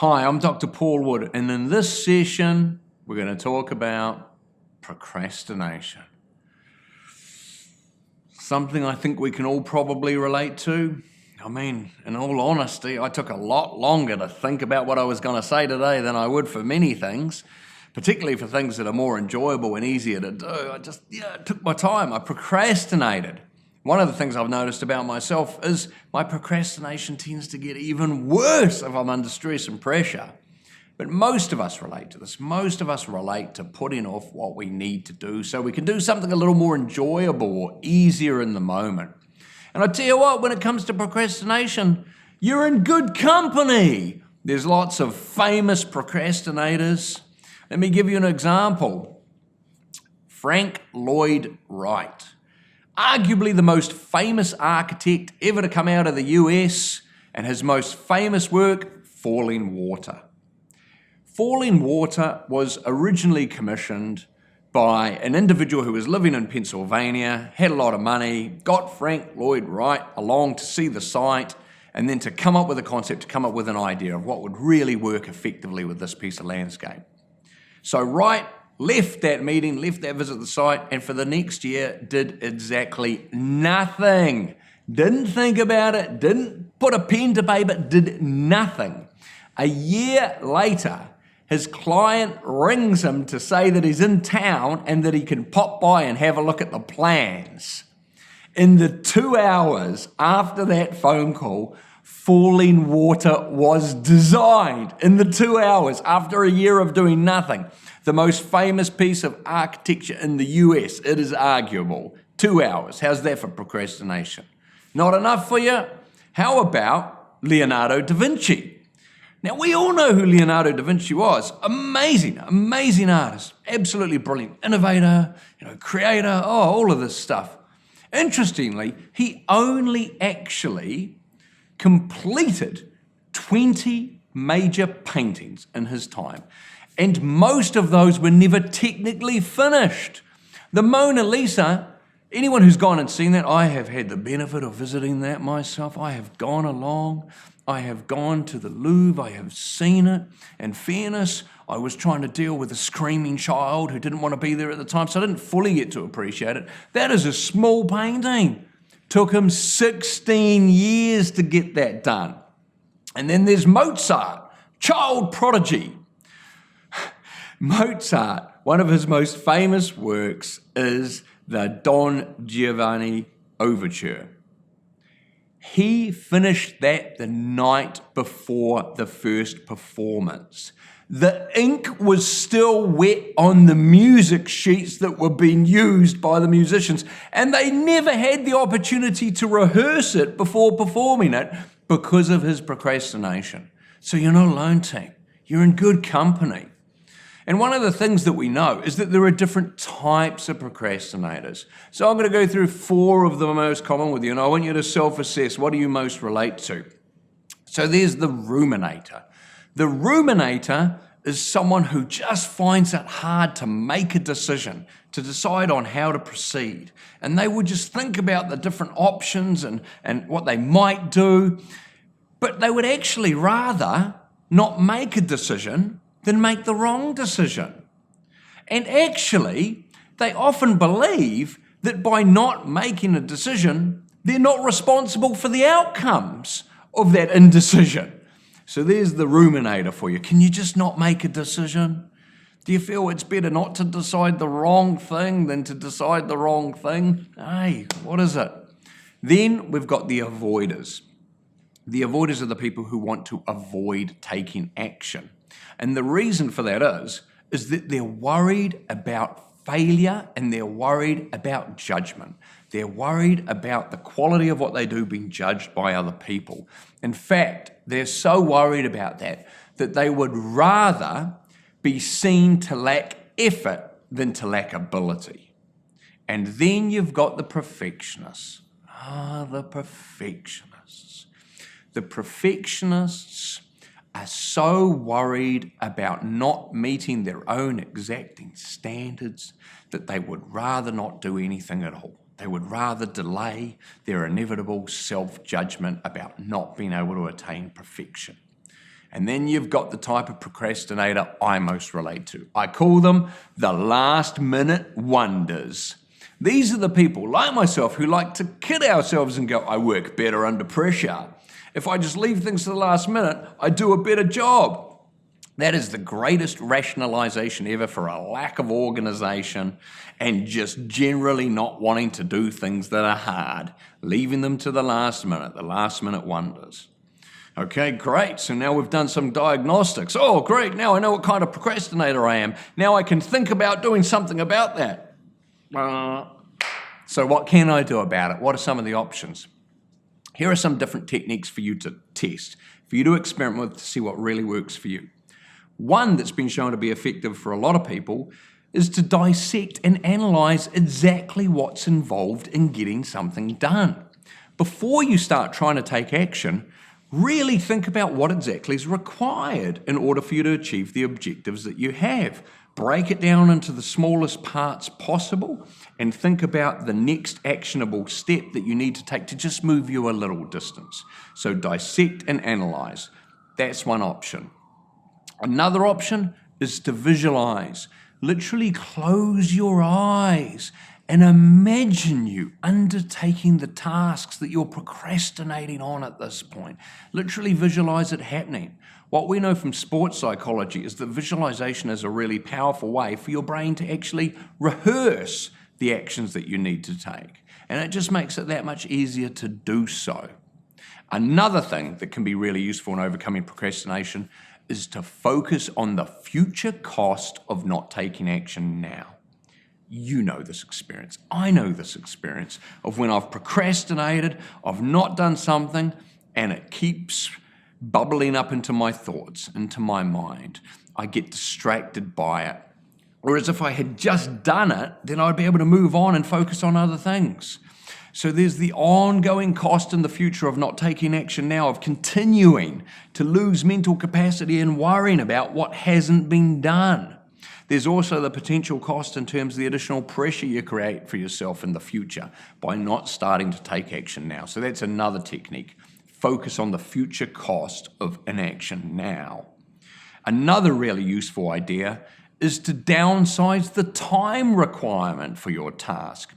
Hi, I'm Dr. Paul Wood, and in this session, we're going to talk about procrastination. Something I think we can all probably relate to. I mean, in all honesty, I took a lot longer to think about what I was going to say today than I would for many things, particularly for things that are more enjoyable and easier to do. It took my time. I procrastinated. One of the things I've noticed about myself is my procrastination tends to get even worse if I'm under stress and pressure. But most of us relate to this. Most of us relate to putting off what we need to do so we can do something a little more enjoyable or easier in the moment. And I tell you what, when it comes to procrastination, you're in good company. There's lots of famous procrastinators. Let me give you an example. Frank Lloyd Wright. Arguably the most famous architect ever to come out of the US, and his most famous work, Falling Water. Falling Water was originally commissioned by an individual who was living in Pennsylvania, had a lot of money, got Frank Lloyd Wright along to see the site, and then to come up with a concept, to come up with an idea of what would really work effectively with this piece of landscape. So Wright left that meeting, left that visit to the site, and for the next year did exactly nothing. Didn't think about it, didn't put a pen to paper, did nothing. A year later, his client rings him to say that he's in town and that he can pop by and have a look at the plans. In the 2 hours after that phone call, Falling Water was designed. In the 2 hours after a year of doing nothing. The most famous piece of architecture in the US, it is arguable. 2 hours. How's that for procrastination? Not enough for you? How about Leonardo da Vinci? Now, we all know who Leonardo da Vinci was. Amazing artist. Absolutely brilliant. Innovator, creator, all of this stuff. Interestingly, he only actually completed 20 major paintings in his time. And most of those were never technically finished. The Mona Lisa, anyone who's gone and seen that, I have had the benefit of visiting that myself. I have gone along, I have gone to the Louvre, I have seen it. In fairness, I was trying to deal with a screaming child who didn't want to be there at the time, so I didn't fully get to appreciate it. That is a small painting. Took him 16 years to get that done. And then there's Mozart, child prodigy. Mozart, one of his most famous works is the Don Giovanni Overture. He finished that the night before the first performance. The ink was still wet on the music sheets that were being used by the musicians, and they never had the opportunity to rehearse it before performing it because of his procrastination. So you're not alone, team. You're in good company. And one of the things that we know is that there are different types of procrastinators. So I'm going to go through 4 of the most common with you, and I want you to self-assess. What do you most relate to? So there's the ruminator. The ruminator is someone who just finds it hard to make a decision, to decide on how to proceed. And they would just think about the different options and what they might do, but they would actually rather not make a decision than make the wrong decision. And actually, they often believe that by not making a decision, they're not responsible for the outcomes of that indecision. So there's the ruminator for you. Can you just not make a decision? Do you feel it's better not to decide the wrong thing than to decide the wrong thing? Hey, what is it? Then we've got the avoiders. The avoiders are the people who want to avoid taking action. And the reason for that is that they're worried about failure and they're worried about judgment. They're worried about the quality of what they do being judged by other people. In fact, they're so worried about that they would rather be seen to lack effort than to lack ability. And then you've got the perfectionists. The perfectionists. The perfectionists are so worried about not meeting their own exacting standards that they would rather not do anything at all. They would rather delay their inevitable self-judgment about not being able to attain perfection. And then you've got the type of procrastinator I most relate to. I call them the last-minute wonders. These are the people, like myself, who like to kid ourselves and go, I work better under pressure. If I just leave things to the last minute, I do a better job. That is the greatest rationalization ever for a lack of organization and just generally not wanting to do things that are hard, leaving them to the last minute wonders. Okay, great. So now we've done some diagnostics. Oh, great. Now I know what kind of procrastinator I am. Now I can think about doing something about that. So what can I do about it? What are some of the options? Here are some different techniques for you to test, for you to experiment with to see what really works for you. One that's been shown to be effective for a lot of people is to dissect and analyze exactly what's involved in getting something done. Before you start trying to take action, really think about what exactly is required in order for you to achieve the objectives that you have. Break it down into the smallest parts possible and think about the next actionable step that you need to take to just move you a little distance. So dissect and analyze. That's one option. Another option is to visualize. Literally close your eyes and imagine you undertaking the tasks that you're procrastinating on at this point. Literally visualize it happening. What we know from sports psychology is that visualization is a really powerful way for your brain to actually rehearse the actions that you need to take. And it just makes it that much easier to do so. Another thing that can be really useful in overcoming procrastination is to focus on the future cost of not taking action now. You know this experience. I know this experience of when I've procrastinated, I've not done something, and it keeps bubbling up into my thoughts, into my mind. I get distracted by it. Whereas if I had just done it, then I'd be able to move on and focus on other things. So there's the ongoing cost in the future of not taking action now, of continuing to lose mental capacity and worrying about what hasn't been done. There's also the potential cost in terms of the additional pressure you create for yourself in the future by not starting to take action now. So that's another technique. Focus on the future cost of inaction now. Another really useful idea is to downsize the time requirement for your task.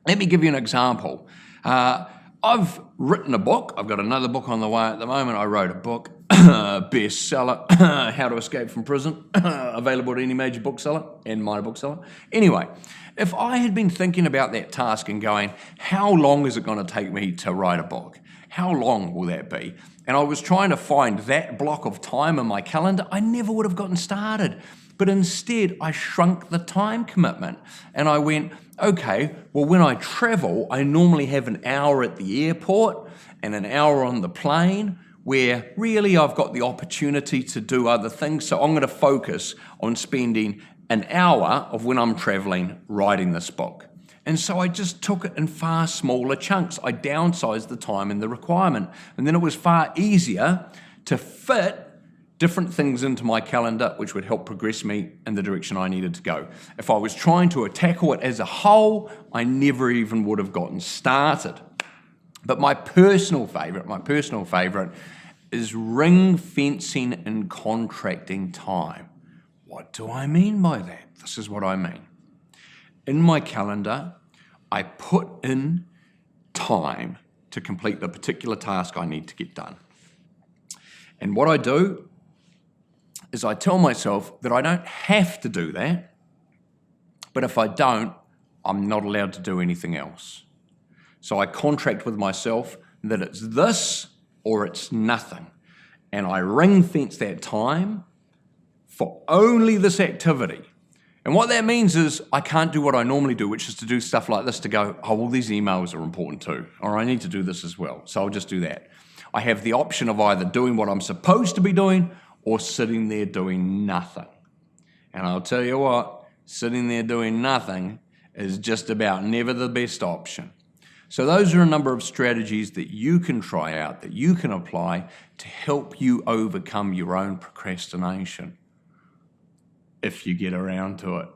Let me give you an example. I've written a book. I've got another book on the way at the moment. I wrote a book, bestseller, How to Escape from Prison, available at any major bookseller and minor bookseller. Anyway, if I had been thinking about that task and going, how long is it going to take me to write a book? How long will that be? And I was trying to find that block of time in my calendar, I never would have gotten started. But instead, I shrunk the time commitment and I went, okay, well, when I travel, I normally have an hour at the airport and an hour on the plane where really I've got the opportunity to do other things. So I'm going to focus on spending an hour of when I'm traveling writing this book. And so I just took it in far smaller chunks. I downsized the time and the requirement. And then it was far easier to fit different things into my calendar which would help progress me in the direction I needed to go. If I was trying to tackle it as a whole, I never even would have gotten started. But my personal favorite is ring fencing and contracting time. What do I mean by that? This is what I mean. In my calendar, I put in time to complete the particular task I need to get done. And what I do is I tell myself that I don't have to do that, but if I don't, I'm not allowed to do anything else. So I contract with myself that it's this or it's nothing. And I ring fence that time for only this activity. And what that means is I can't do what I normally do, which is to do stuff like this, to go, oh, well, these emails are important too, or I need to do this as well. So I'll just do that. I have the option of either doing what I'm supposed to be doing or sitting there doing nothing. And I'll tell you what, sitting there doing nothing is just about never the best option. So those are a number of strategies that you can try out, that you can apply to help you overcome your own procrastination, if you get around to it.